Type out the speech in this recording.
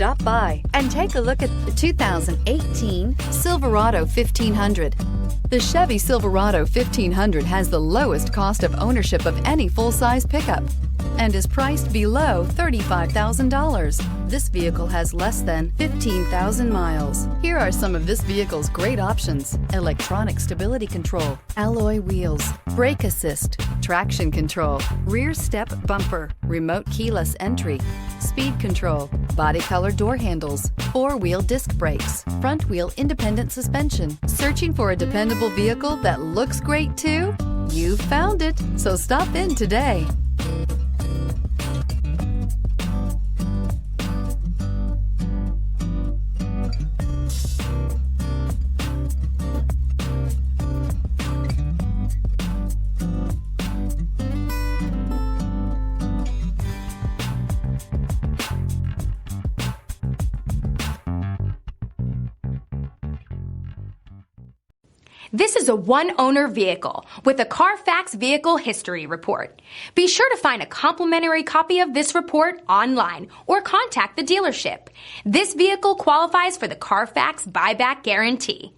Stop by and take a look at the 2018 Silverado 1500. The Chevy Silverado 1500 has the lowest cost of ownership of any full-size pickup and is priced below $35,000. This vehicle has less than 15,000 miles. Here are some of this vehicle's great options: electronic stability control, alloy wheels, brake assist, traction control, rear step bumper, remote keyless entry, speed control, body color door handles, four-wheel disc brakes, front wheel independent suspension. Searching for a dependable vehicle that looks great too? You found it, so stop in today. This is a one-owner vehicle with a Carfax Vehicle History Report. Be sure to find a complimentary copy of this report online or contact the dealership. This vehicle qualifies for the Carfax Buyback Guarantee.